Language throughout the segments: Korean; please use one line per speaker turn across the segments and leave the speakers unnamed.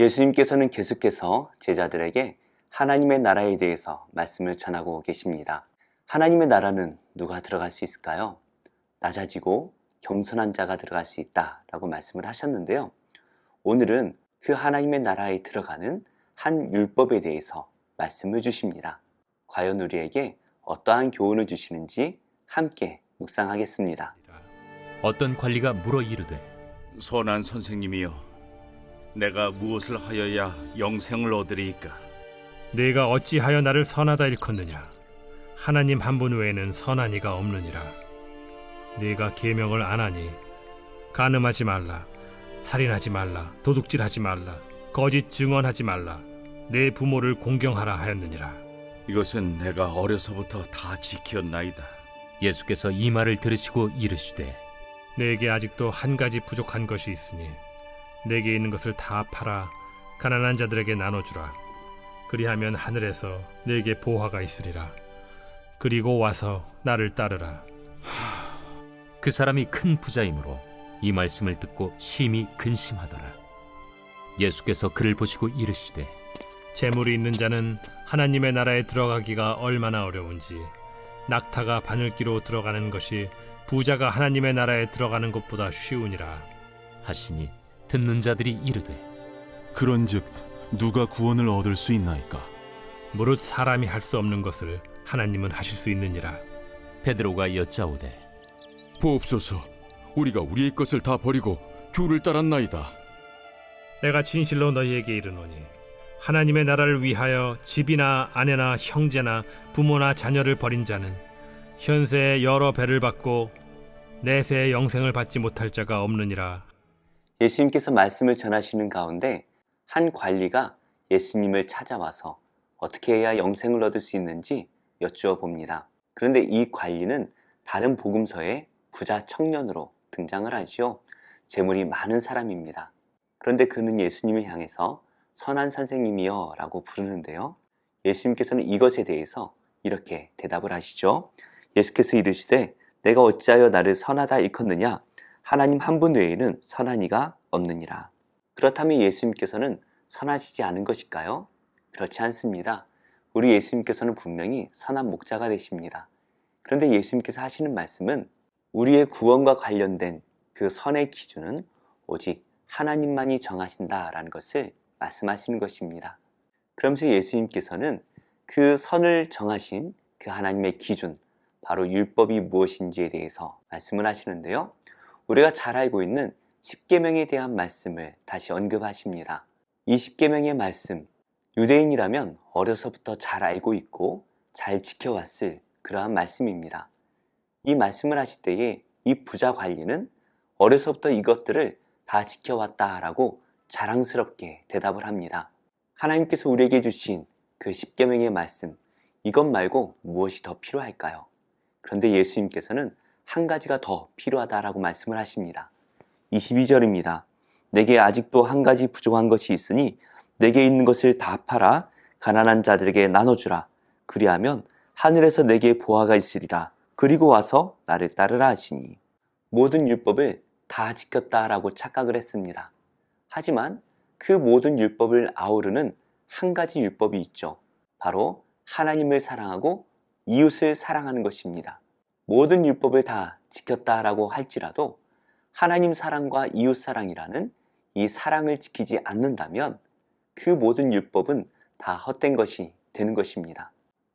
예수님께서는 계속해서 제자들에게 하나님의 나라에 대해서 말씀을 전하고 계십니다. 하나님의 나라는 누가 들어갈 수 있을까요? 낮아지고 겸손한 자가 들어갈 수 있다라고 말씀을 하셨는데요. 오늘은 그 하나님의 나라에 들어가는 한 율법에 대해서 말씀을 주십니다. 과연 우리에게 어떠한 교훈을 주시는지 함께 묵상하겠습니다.
어떤 관리가 물어 이르되
선한 선생님이여, 내가 무엇을 하여야 영생을 얻으리이까?
네가 어찌하여 나를 선하다 일컫느냐? 하나님 한 분 외에는 선한 이가 없느니라. 네가 계명을 안 하니 간음하지 말라, 살인하지 말라, 도둑질하지 말라, 거짓 증언하지 말라, 내 부모를 공경하라 하였느니라.
이것은 내가 어려서부터 다 지켰나이다.
예수께서 이 말을 들으시고 이르시되
내게 아직도 한 가지 부족한 것이 있으니 내게 있는 것을 다 팔아 가난한 자들에게 나눠주라. 그리하면 하늘에서 내게 보화가 있으리라. 그리고 와서 나를 따르라.
그 사람이 큰 부자이므로 이 말씀을 듣고 심히 근심하더라. 예수께서 그를 보시고 이르시되
재물이 있는 자는 하나님의 나라에 들어가기가 얼마나 어려운지, 낙타가 바늘기로 들어가는 것이 부자가 하나님의 나라에 들어가는 것보다 쉬우니라
하시니 듣는 자들이 이르되
그런즉 누가 구원을 얻을 수 있나이까?
무릇 사람이 할 수 없는 것을 하나님은 하실 수 있느니라.
베드로가 여짜오되
보옵소서, 우리가 우리의 것을 다 버리고 주를 따랐나이다.
내가 진실로 너희에게 이르노니 하나님의 나라를 위하여 집이나 아내나 형제나 부모나 자녀를 버린 자는 현세에 여러 배를 받고 내세의 영생을 받지 못할 자가 없느니라.
예수님께서 말씀을 전하시는 가운데 한 관리가 예수님을 찾아와서 어떻게 해야 영생을 얻을 수 있는지 여쭈어 봅니다. 그런데 이 관리는 다른 복음서에 부자 청년으로 등장을 하지요. 재물이 많은 사람입니다. 그런데 그는 예수님을 향해서 선한 선생님이여 라고 부르는데요. 예수님께서는 이것에 대해서 이렇게 대답을 하시죠. 예수께서 이르시되 내가 어찌하여 나를 선하다 일컫느냐? 하나님 한 분 외에는 선한 이가 없느니라. 그렇다면 예수님께서는 선하시지 않은 것일까요? 그렇지 않습니다. 우리 예수님께서는 분명히 선한 목자가 되십니다. 그런데 예수님께서 하시는 말씀은 우리의 구원과 관련된 그 선의 기준은 오직 하나님만이 정하신다라는 것을 말씀하시는 것입니다. 그러면서 예수님께서는 그 선을 정하신 그 하나님의 기준, 바로 율법이 무엇인지에 대해서 말씀을 하시는데요. 우리가 잘 알고 있는 십계명에 대한 말씀을 다시 언급하십니다. 이 십계명의 말씀, 유대인이라면 어려서부터 잘 알고 있고 잘 지켜왔을 그러한 말씀입니다. 이 말씀을 하실 때에 이 부자 관리는 어려서부터 이것들을 다 지켜왔다라고 자랑스럽게 대답을 합니다. 하나님께서 우리에게 주신 그 십계명의 말씀, 이것 말고 무엇이 더 필요할까요? 그런데 예수님께서는 한 가지가 더 필요하다라고 말씀을 하십니다. 22절입니다. 내게 아직도 한 가지 부족한 것이 있으니 내게 있는 것을 다 팔아 가난한 자들에게 나눠주라. 그리하면 하늘에서 내게 보화가 있으리라. 그리고 와서 나를 따르라 하시니. 모든 율법을 다 지켰다라고 착각을 했습니다. 하지만 그 모든 율법을 아우르는 한 가지 율법이 있죠. 바로 하나님을 사랑하고 이웃을 사랑하는 것입니다. 모든 율법을 다 지켰다라고 할지라도 하나님 사랑과 이웃 사랑이라는 이 사랑을 지키지 않는다면 그 모든 율법은 다 헛된 것이 되는 것입니다.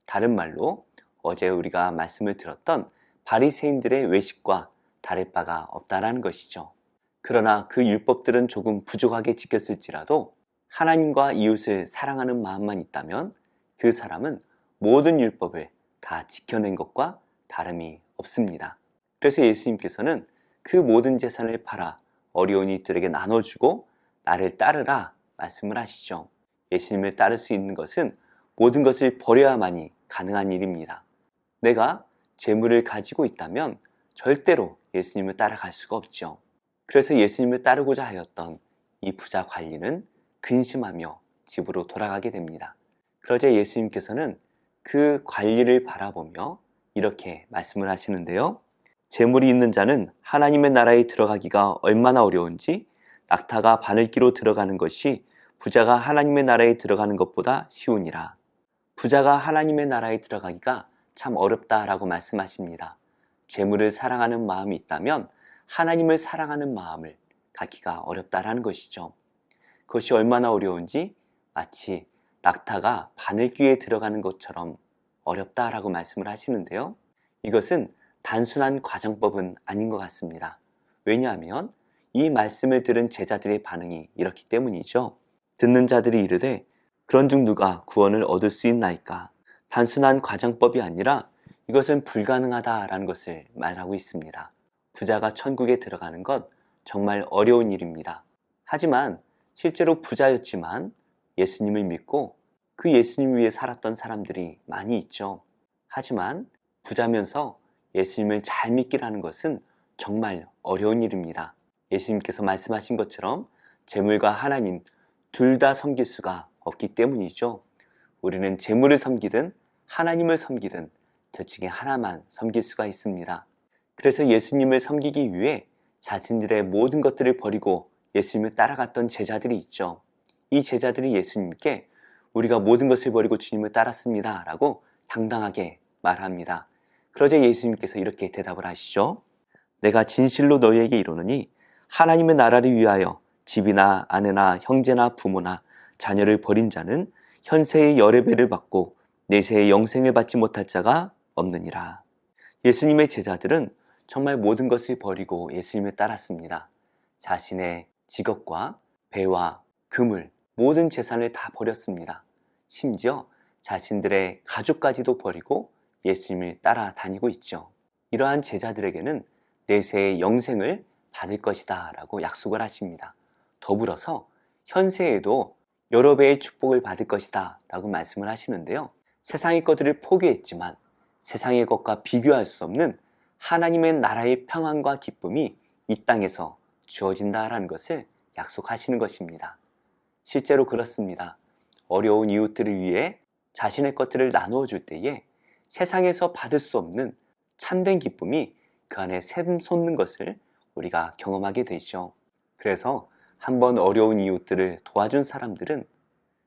다른 말로 어제 우리가 말씀을 들었던 바리새인들의 외식과 다를 바가 없다라는 것이죠. 그러나 그 율법들은 조금 부족하게 지켰을지라도 하나님과 이웃을 사랑하는 마음만 있다면 그 사람은 모든 율법을 다 지켜낸 것과 다름이 없습니다. 그래서 예수님께서는 그 모든 재산을 팔아 어려운 이들에게 나눠주고 나를 따르라 말씀을 하시죠. 예수님을 따를 수 있는 것은 모든 것을 버려야만이 가능한 일입니다. 내가 재물을 가지고 있다면 절대로 예수님을 따라갈 수가 없죠. 그래서 예수님을 따르고자 하였던 이 부자 관리는 근심하며 집으로 돌아가게 됩니다. 그러자 예수님께서는 그 관리를 바라보며 이렇게 말씀을 하시는데요. 재물이 있는 자는 하나님의 나라에 들어가기가 얼마나 어려운지 낙타가 바늘기로 들어가는 것이 부자가 하나님의 나라에 들어가는 것보다 쉬우니라. 부자가 하나님의 나라에 들어가기가 참 어렵다라고 말씀하십니다. 재물을 사랑하는 마음이 있다면 하나님을 사랑하는 마음을 갖기가 어렵다라는 것이죠. 그것이 얼마나 어려운지 마치 낙타가 바늘귀에 들어가는 것처럼 어렵다라고 말씀을 하시는데요. 이것은 단순한 과정법은 아닌 것 같습니다. 왜냐하면 이 말씀을 들은 제자들의 반응이 이렇기 때문이죠. 듣는 자들이 이르되 그런즉 누가 구원을 얻을 수 있나이까? 단순한 과정법이 아니라 이것은 불가능하다라는 것을 말하고 있습니다. 부자가 천국에 들어가는 건 정말 어려운 일입니다. 하지만 실제로 부자였지만 예수님을 믿고 그 예수님 위에 살았던 사람들이 많이 있죠. 하지만 부자면서 예수님을 잘 믿기라는 것은 정말 어려운 일입니다. 예수님께서 말씀하신 것처럼 재물과 하나님 둘 다 섬길 수가 없기 때문이죠. 우리는 재물을 섬기든 하나님을 섬기든 둘 중에 하나만 섬길 수가 있습니다. 그래서 예수님을 섬기기 위해 자신들의 모든 것들을 버리고 예수님을 따라갔던 제자들이 있죠. 이 제자들이 예수님께 우리가 모든 것을 버리고 주님을 따랐습니다 라고 당당하게 말합니다. 그러자 예수님께서 이렇게 대답을 하시죠. 내가 진실로 너희에게 이르노니 하나님의 나라를 위하여 집이나 아내나 형제나 부모나 자녀를 버린 자는 현세의 열의 배를 받고 내세의 영생을 받지 못할 자가 없느니라. 예수님의 제자들은 정말 모든 것을 버리고 예수님을 따랐습니다. 자신의 직업과 배와 금을 모든 재산을 다 버렸습니다. 심지어 자신들의 가족까지도 버리고 예수님을 따라다니고 있죠. 이러한 제자들에게는 내세의 영생을 받을 것이다 라고 약속을 하십니다. 더불어서 현세에도 여러 배의 축복을 받을 것이다 라고 말씀을 하시는데요. 세상의 것들을 포기했지만 세상의 것과 비교할 수 없는 하나님의 나라의 평안과 기쁨이 이 땅에서 주어진다라는 것을 약속하시는 것입니다. 실제로 그렇습니다. 어려운 이웃들을 위해 자신의 것들을 나누어 줄 때에 세상에서 받을 수 없는 참된 기쁨이 그 안에 샘솟는 것을 우리가 경험하게 되죠. 그래서 한번 어려운 이웃들을 도와준 사람들은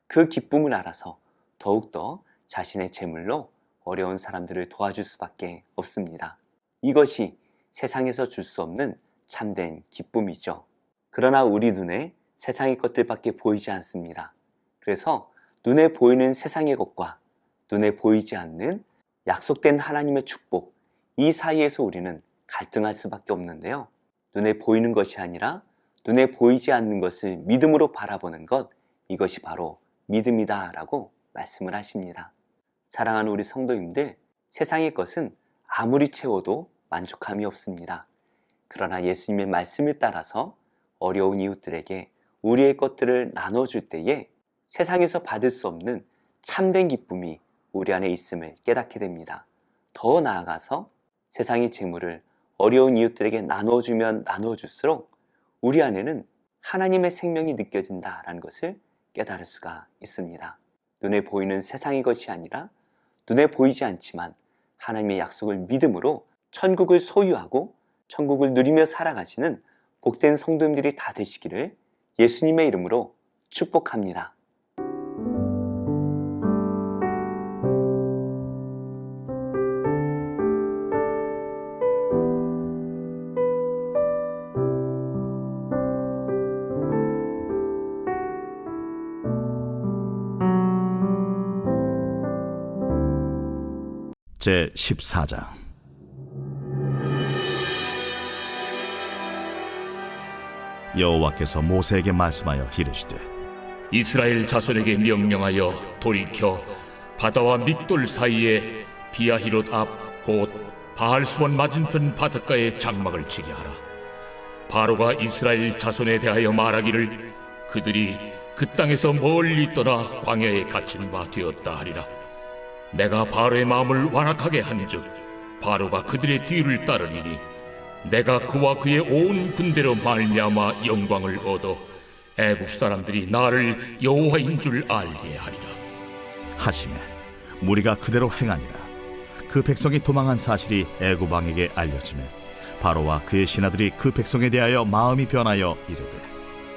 그 기쁨을 알아서 더욱더 자신의 재물로 어려운 사람들을 도와줄 수밖에 없습니다. 이것이 세상에서 줄 수 없는 참된 기쁨이죠. 그러나 우리 눈에 세상의 것들밖에 보이지 않습니다. 그래서 눈에 보이는 세상의 것과 눈에 보이지 않는 약속된 하나님의 축복, 이 사이에서 우리는 갈등할 수밖에 없는데요. 눈에 보이는 것이 아니라 눈에 보이지 않는 것을 믿음으로 바라보는 것, 이것이 바로 믿음이다 라고 말씀을 하십니다. 사랑하는 우리 성도님들, 세상의 것은 아무리 채워도 만족함이 없습니다. 그러나 예수님의 말씀을 따라서 어려운 이웃들에게 우리의 것들을 나눠줄 때에 세상에서 받을 수 없는 참된 기쁨이 우리 안에 있음을 깨닫게 됩니다. 더 나아가서 세상의 재물을 어려운 이웃들에게 나눠주면 나눠줄수록 우리 안에는 하나님의 생명이 느껴진다라는 것을 깨달을 수가 있습니다. 눈에 보이는 세상의 것이 아니라 눈에 보이지 않지만 하나님의 약속을 믿음으로 천국을 소유하고 천국을 누리며 살아가시는 복된 성도님들이 다 되시기를 예수님의 이름으로 축복합니다.
제 14장. 여호와께서 모세에게 말씀하여 이르시되
이스라엘 자손에게 명령하여 돌이켜 바다와 믹돌 사이에 비아히롯 앞 곧 바알스본 맞은편 바닷가에 장막을 치게 하라. 바로가 이스라엘 자손에 대하여 말하기를 그들이 그 땅에서 멀리 떠나 광야에 갇힌 바 되었다 하리라. 내가 바로의 마음을 완악하게 한즉 바로가 그들의 뒤를 따르리니 내가 그와 그의 온 군대로 말미암아 영광을 얻어 애굽 사람들이 나를 여호와인 줄 알게 하리라.
하시매 무리가 그대로 행하니라. 그 백성이 도망한 사실이 애굽 왕에게 알려지매 바로와 그의 신하들이 그 백성에 대하여 마음이 변하여 이르되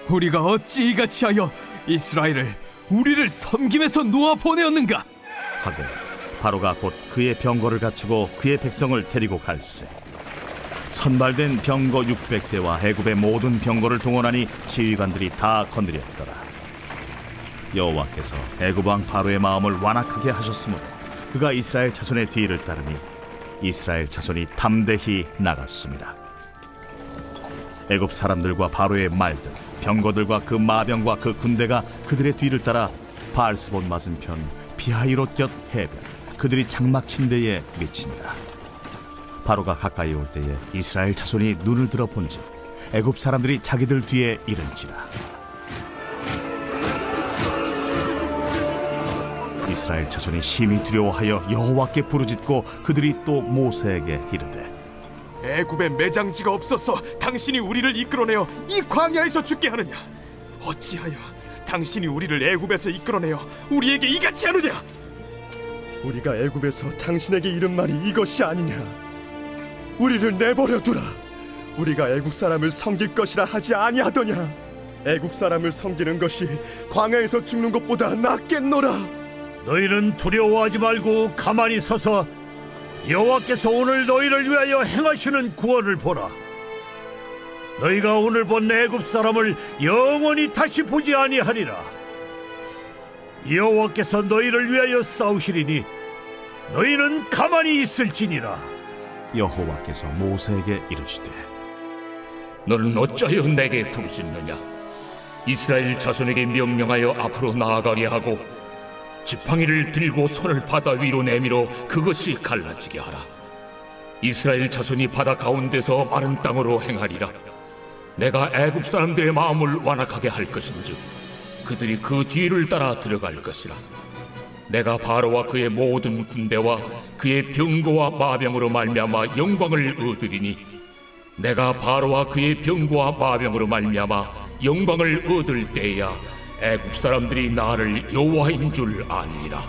우리가 어찌 이같이 하여 이스라엘을 우리를 섬김에서 놓아 보내었는가?
하고 바로가 곧 그의 병거를 갖추고 그의 백성을 데리고 갈새 선발된 병거 600대와 애굽의 모든 병거를 동원하니 지휘관들이 다 건드렸더라. 여호와께서 애굽 왕 바로의 마음을 완악하게 하셨으므로 그가 이스라엘 자손의 뒤를 따르니 이스라엘 자손이 담대히 나갔습니다. 애굽 사람들과 바로의 말들, 병거들과 그 마병과 그 군대가 그들의 뒤를 따라 바알스본 맞은편 비하이롯 곁 해변 그들이 장막 친 데에 미치니라. 바로가 가까이 올 때에 이스라엘 자손이 눈을 들어 본즉 애굽 사람들이 자기들 뒤에 이른지라. 이스라엘 자손이 심히 두려워하여 여호와께 부르짖고 그들이 또 모세에게 이르되
애굽에 매장지가 없어서 당신이 우리를 이끌어내어 이 광야에서 죽게 하느냐? 어찌하여 당신이 우리를 애굽에서 이끌어내어 우리에게 이같이 하느냐?
우리가 애굽에서 당신에게 이른 말이 이것이 아니냐? 우리를 내버려 두라. 우리가 애국 사람을 섬길 것이라 하지 아니하더냐? 애국 사람을 섬기는 것이 광야에서 죽는 것보다 낫겠노라.
너희는 두려워하지 말고 가만히 서서 여호와께서 오늘 너희를 위하여 행하시는 구원을 보라. 너희가 오늘 본 애굽 사람을 영원히 다시 보지 아니하리라. 여호와께서 너희를 위하여 싸우시리니 너희는 가만히 있을지니라.
여호와께서 모세에게 이르시되
너는 어찌하여 내게 부르짖느냐? 이스라엘 자손에게 명령하여 앞으로 나아가게 하고 지팡이를 들고 손을 바다 위로 내밀어 그것이 갈라지게 하라. 이스라엘 자손이 바다 가운데서 마른 땅으로 행하리라. 내가 애굽 사람들의 마음을 완악하게 할 것인즉 그들이 그 뒤를 따라 들어갈 것이라. 내가 바로와 그의 모든 군대와 그의 병거와 마병으로 말미암아 영광을 얻으리니 내가 바로와 그의 병거와 마병으로 말미암아 영광을 얻을 때야 애굽 사람들이 나를 여호와인 줄 아니라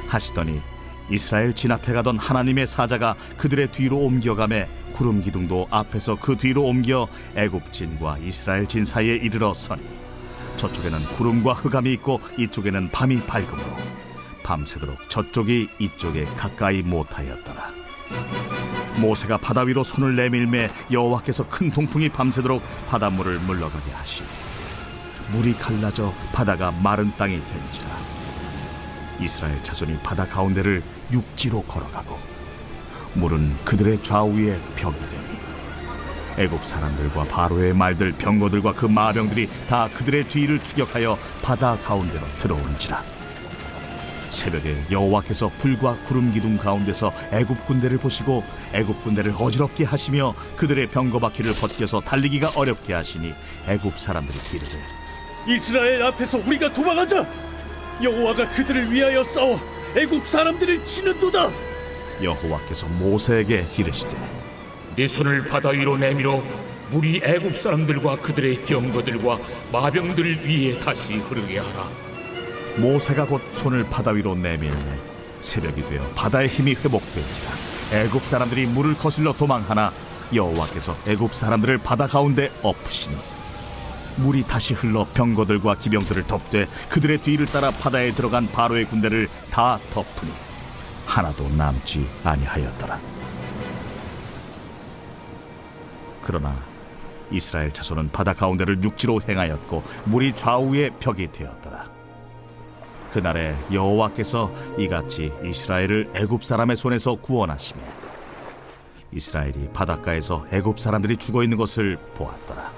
하시더니 이스라엘 진 앞에 가던 하나님의 사자가 그들의 뒤로 옮겨가매 구름 기둥도 앞에서 그 뒤로 옮겨 애굽 진과 이스라엘 진 사이에 이르러 서니 저쪽에는 구름과 흑암이 있고 이쪽에는 밤이 밝음으로 밤새도록 저쪽이 이쪽에 가까이 못하였더라. 모세가 바다 위로 손을 내밀매 여호와께서 큰 동풍이 밤새도록 바닷물을 물러가게 하시니 물이 갈라져 바다가 마른 땅이 된지라. 이스라엘 자손이 바다 가운데를 육지로 걸어가고 물은 그들의 좌우에 벽이 되니 애굽 사람들과 바로의 말들 병거들과 그 마병들이 다 그들의 뒤를 추격하여 바다 가운데로 들어온지라. 새벽에 여호와께서 불과 구름 기둥 가운데서 애굽 군대를 보시고 애굽 군대를 어지럽게 하시며 그들의 병거 바퀴를 벗겨서 달리기가 어렵게 하시니 애굽 사람들이 이르되
이스라엘 앞에서 우리가 도망하자. 여호와가 그들을 위하여 싸워 애굽 사람들을 치는도다.
여호와께서 모세에게 이르시되
네 손을 바다 위로 내밀어 물이 애굽 사람들과 그들의 병거들과 마병들 위에 다시 흐르게 하라.
모세가 곧 손을 바다 위로 내밀매 새벽이 되어 바다의 힘이 회복되니라. 애굽 사람들이 물을 거슬러 도망하나 여호와께서 애굽 사람들을 바다 가운데 엎으시니 물이 다시 흘러 병거들과 기병들을 덮되 그들의 뒤를 따라 바다에 들어간 바로의 군대를 다 덮으니 하나도 남지 아니하였더라. 그러나 이스라엘 자손은 바다 가운데를 육지로 행하였고 물이 좌우에 벽이 되었더라. 그날에 여호와께서 이같이 이스라엘을 애굽 사람의 손에서 구원하시매 이스라엘이 바닷가에서 애굽 사람들이 죽어 있는 것을 보았더라.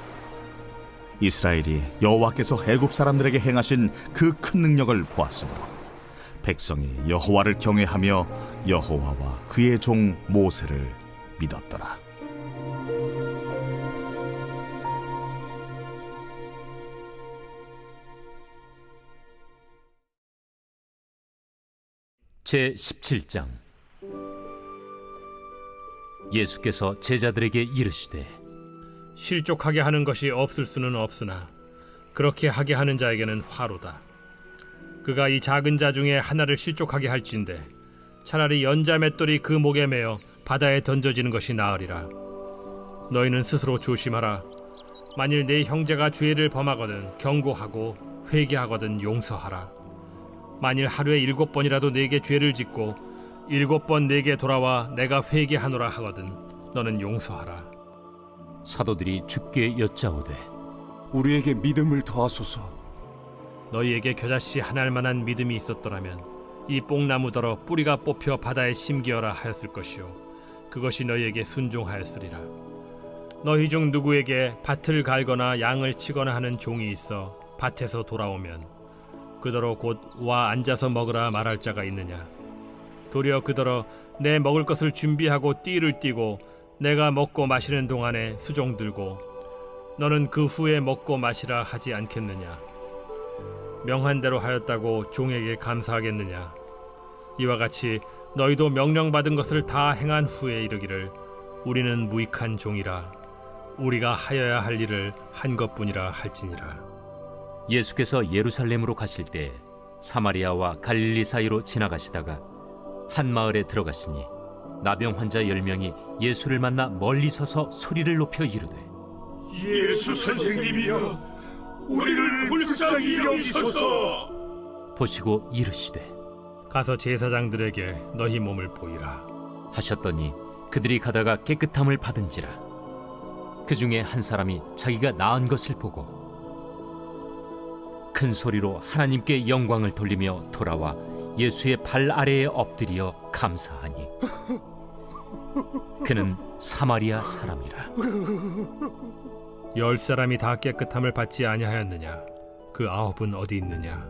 이스라엘이 여호와께서 애굽 사람들에게 행하신 그 큰 능력을 보았으므로 백성이 여호와를 경외하며 여호와와 그의 종 모세를 믿었더라.
제 17장. 예수께서 제자들에게 이르시되
실족하게 하는 것이 없을 수는 없으나 그렇게 하게 하는 자에게는 화로다. 그가 이 작은 자 중에 하나를 실족하게 할진대 차라리 연자 맷돌이 그 목에 매어 바다에 던져지는 것이 나으리라. 너희는 스스로 조심하라. 만일 내 형제가 죄를 범하거든 경고하고 회개하거든 용서하라. 만일 하루에 7번이라도 내게 죄를 짓고 7번 내게 돌아와 내가 회개하노라 하거든 너는 용서하라.
사도들이 주께 여짜오되
우리에게 믿음을 더하소서.
너희에게 겨자씨 하나할 만한 믿음이 있었더라면 이 뽕나무더러 뿌리가 뽑혀 바다에 심기어라 하였을 것이요 그것이 너희에게 순종하였으리라. 너희 중 누구에게 밭을 갈거나 양을 치거나 하는 종이 있어 밭에서 돌아오면 그더러 곧 와 앉아서 먹으라 말할 자가 있느냐? 도리어 그더러 내 먹을 것을 준비하고 띠를 띠고 내가 먹고 마시는 동안에 수종 들고 너는 그 후에 먹고 마시라 하지 않겠느냐? 명한 대로 하였다고 종에게 감사하겠느냐? 이와 같이 너희도 명령받은 것을 다 행한 후에 이르기를 우리는 무익한 종이라 우리가 하여야 할 일을 한 것뿐이라 할지니라.
예수께서 예루살렘으로 가실 때 사마리아와 갈릴리 사이로 지나가시다가 한 마을에 들어가시니 나병 환자 10명이 예수를 만나 멀리 서서 소리를 높여 이르되
예수 선생님이여 우리를 불쌍히 여기소서.
보시고 이르시되
가서 제사장들에게 너희 몸을 보이라
하셨더니 그들이 가다가 깨끗함을 받은지라. 그 중에 한 사람이 자기가 나은 것을 보고 큰 소리로 하나님께 영광을 돌리며 돌아와 예수의 발 아래에 엎드려 감사하니 그는 사마리아 사람이라.
10사람이 다 깨끗함을 받지 아니하였느냐? 그 9은 어디 있느냐?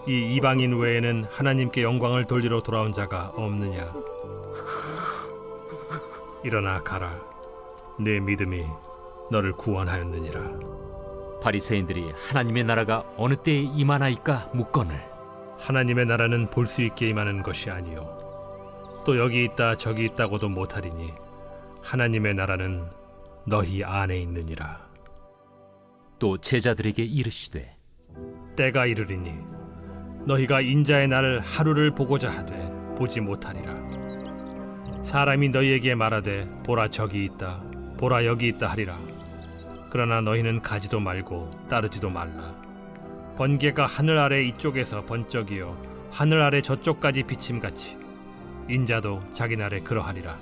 이 이방인 외에는 하나님께 영광을 돌리러 돌아온 자가 없느냐? 일어나 가라. 내 믿음이 너를 구원하였느니라.
바리새인들이 하나님의 나라가 어느 때에 임하나이까 묻거늘
하나님의 나라는 볼 수 있게 임하는 것이 아니요 또 여기 있다 저기 있다고도 못하리니 하나님의 나라는 너희 안에 있느니라.
또 제자들에게 이르시되
때가 이르리니 너희가 인자의 날 하루를 보고자 하되 보지 못하리라. 사람이 너희에게 말하되 보라 저기 있다 보라 여기 있다 하리라. 그러나 너희는 가지도 말고 따르지도 말라. 번개가 하늘 아래 이쪽에서 번쩍이어 하늘 아래 저쪽까지 비침같이 인자도 자기 날에 그러하리라.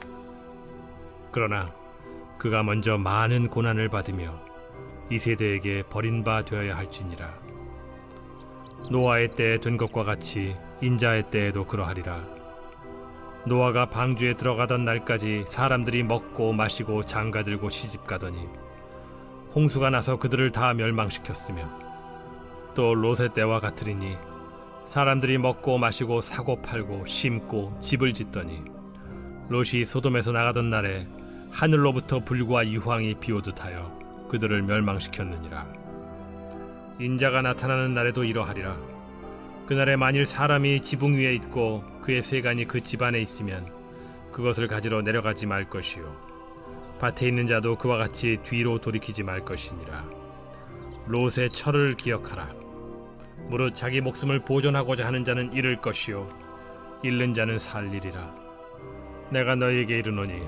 그러나 그가 먼저 많은 고난을 받으며 이 세대에게 버린 바 되어야 할지니라. 노아의 때에 된 것과 같이 인자의 때에도 그러하리라. 노아가 방주에 들어가던 날까지 사람들이 먹고 마시고 장가들고 시집가더니 홍수가 나서 그들을 다 멸망시켰으며 또 롯의 때와 같으리니 사람들이 먹고 마시고 사고 팔고 심고 집을 짓더니 롯이 소돔에서 나가던 날에 하늘로부터 불과 유황이 비오듯 하여 그들을 멸망시켰느니라. 인자가 나타나는 날에도 이러하리라. 그날에 만일 사람이 지붕 위에 있고 그의 세간이 그 집안에 있으면 그것을 가지러 내려가지 말 것이요 밭에 있는 자도 그와 같이 뒤로 돌이키지 말 것이니라. 롯의 철을 기억하라. 무릇 자기 목숨을 보존하고자 하는 자는 잃을 것이요 잃는 자는 살리리라. 내가 너희에게 이르노니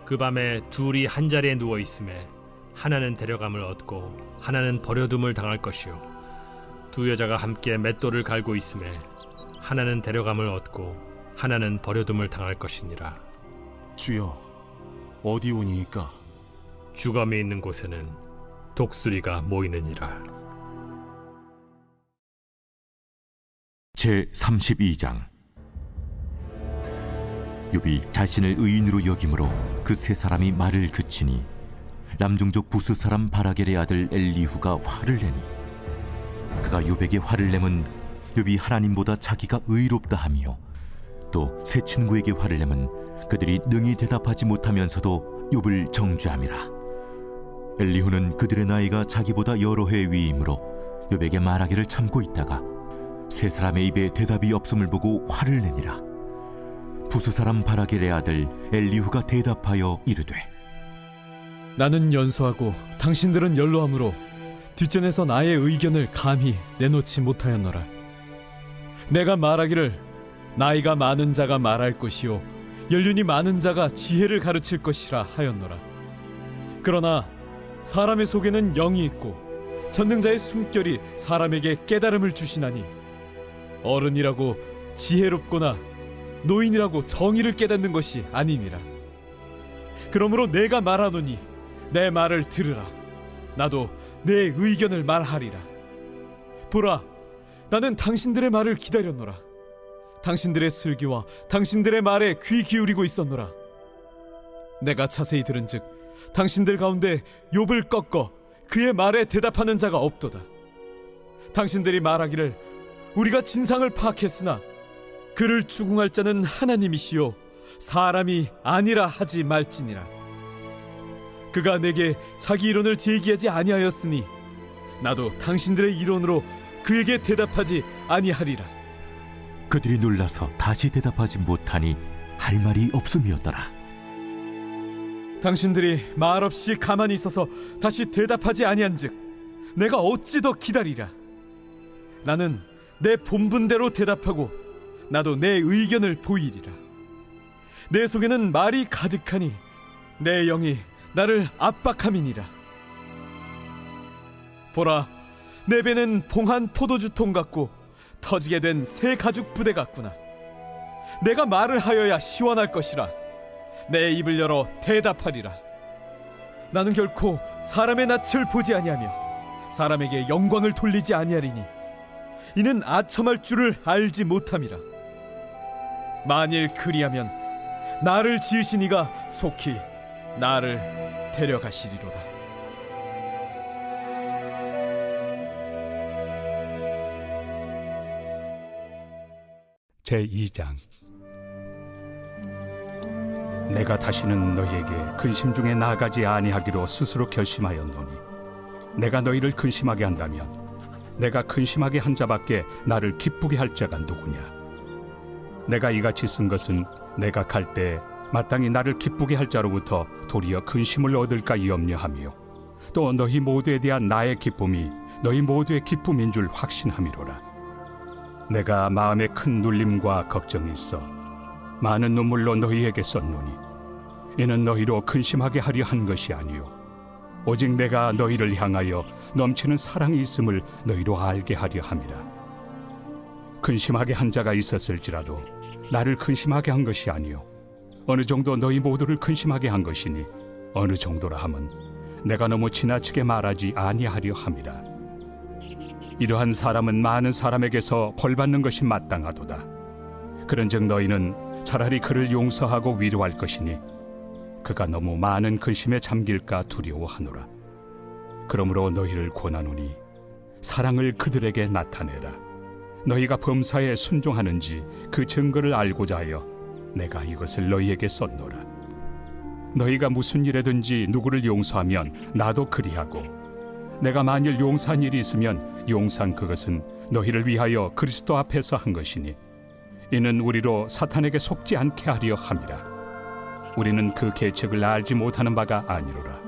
그 밤에 둘이 한 자리에 누워 있음에 하나는 데려감을 얻고 하나는 버려둠을 당할 것이요 두 여자가 함께 맷돌을 갈고 있음에 하나는 데려감을 얻고 하나는 버려둠을 당할 것이니라.
주여, 어디 오니이까?
주검이 있는 곳에는 독수리가 모이느니라.
제32장. 욥이 자신을 의인으로 여김으로 그 세 사람이 말을 그치니 남종족 부스 사람 바라겔의 아들 엘리후가 화를 내니 그가 욥에게 화를 내면 욥이 하나님보다 자기가 의롭다 하며 또 세 친구에게 화를 내면 그들이 능히 대답하지 못하면서도 욥을 정죄함이라. 엘리후는 그들의 나이가 자기보다 여러 해 위이므로 욥에게 말하기를 참고 있다가 세 사람의 입에 대답이 없음을 보고 화를 내니라. 부수 사람 바라겔의 아들 엘리후가 대답하여 이르되
나는 연소하고 당신들은 연로하므로 뒷전에서 나의 의견을 감히 내놓지 못하였노라. 내가 말하기를 나이가 많은 자가 말할 것이요 연륜이 많은 자가 지혜를 가르칠 것이라 하였노라. 그러나 사람의 속에는 영이 있고 전능자의 숨결이 사람에게 깨달음을 주시나니 어른이라고 지혜롭거나 노인이라고 정의를 깨닫는 것이 아니니라. 그러므로 내가 말하노니 내 말을 들으라. 나도 내 의견을 말하리라. 보라, 나는 당신들의 말을 기다렸노라. 당신들의 슬기와 당신들의 말에 귀 기울이고 있었노라. 내가 자세히 들은즉 당신들 가운데 욥을 꺾어 그의 말에 대답하는 자가 없도다. 당신들이 말하기를 우리가 진상을 파악했으나 그를 추궁할 자는 하나님이시요 사람이 아니라 하지 말지니라. 그가 내게 자기 이론을 제기하지 아니하였으니 나도 당신들의 이론으로 그에게 대답하지 아니하리라.
그들이 놀라서 다시 대답하지 못하니 할 말이 없음이었더라.
당신들이 말없이 가만히 있어서 다시 대답하지 아니한즉 내가 어찌 더 기다리랴. 나는 내 본분대로 대답하고 나도 내 의견을 보이리라. 내 속에는 말이 가득하니 내 영이 나를 압박함이니라. 보라, 내 배는 봉한 포도주통 같고 터지게 된 새 가죽 부대 같구나. 내가 말을 하여야 시원할 것이라. 내 입을 열어 대답하리라. 나는 결코 사람의 낯을 보지 아니하며 사람에게 영광을 돌리지 아니하리니 이는 아첨할 줄을 알지 못함이라. 만일 그리하면 나를 지으신 이가 속히 나를 데려가시리로다.
제2장. 내가 다시는 너희에게 근심 중에 나아가지 아니하기로 스스로 결심하였노니 내가 너희를 근심하게 한다면 내가 근심하게 한 자밖에 나를 기쁘게 할 자가 누구냐. 내가 이같이 쓴 것은 내가 갈 때 마땅히 나를 기쁘게 할 자로부터 도리어 근심을 얻을까 염려하며 또 너희 모두에 대한 나의 기쁨이 너희 모두의 기쁨인 줄 확신함이로라. 내가 마음에 큰 눌림과 걱정이 있어 많은 눈물로 너희에게 썼노니 이는 너희로 근심하게 하려 한 것이 아니요 오직 내가 너희를 향하여 넘치는 사랑이 있음을 너희로 알게 하려 함이라. 근심하게 한 자가 있었을지라도 나를 근심하게 한 것이 아니요 어느 정도 너희 모두를 근심하게 한 것이니 어느 정도라 함은 내가 너무 지나치게 말하지 아니하려 함이라. 이러한 사람은 많은 사람에게서 벌받는 것이 마땅하도다. 그런즉 너희는 차라리 그를 용서하고 위로할 것이니 그가 너무 많은 근심에 잠길까 두려워하노라. 그러므로 너희를 권하노니 사랑을 그들에게 나타내라. 너희가 범사에 순종하는지 그 증거를 알고자 하여 내가 이것을 너희에게 썼노라. 너희가 무슨 일에든지 누구를 용서하면 나도 그리하고 내가 만일 용서한 일이 있으면 용서한 그것은 너희를 위하여 그리스도 앞에서 한 것이니 이는 우리로 사탄에게 속지 않게 하려 함이라. 우리는 그 계책을 알지 못하는 바가 아니로라.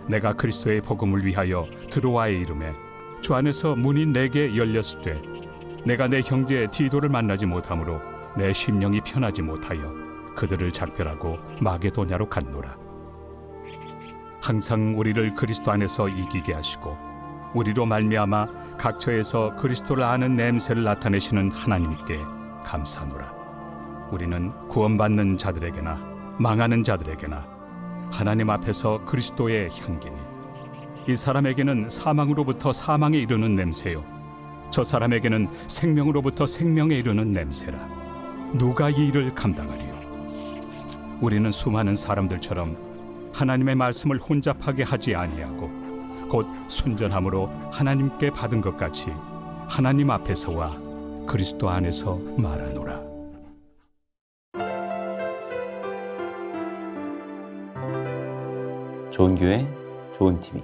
내가 그리스도의 복음을 위하여 드로아에 이름에 주 안에서 문이 내게 열렸을 때 내가 내 형제 디도를 만나지 못하므로 내 심령이 편하지 못하여 그들을 작별하고 마게도냐로 갔노라. 항상 우리를 그리스도 안에서 이기게 하시고 우리로 말미암아 각처에서 그리스도를 아는 냄새를 나타내시는 하나님께 감사하노라. 우리는 구원받는 자들에게나 망하는 자들에게나 하나님 앞에서 그리스도의 향기니 이 사람에게는 사망으로부터 사망에 이르는 냄새요 저 사람에게는 생명으로부터 생명에 이르는 냄새라. 누가 이 일을 감당하리요? 우리는 수많은 사람들처럼 하나님의 말씀을 혼잡하게 하지 아니하고 곧 순전함으로 하나님께 받은 것 같이 하나님 앞에서와 그리스도 안에서 말하노라.
좋은 교회, 좋은 TV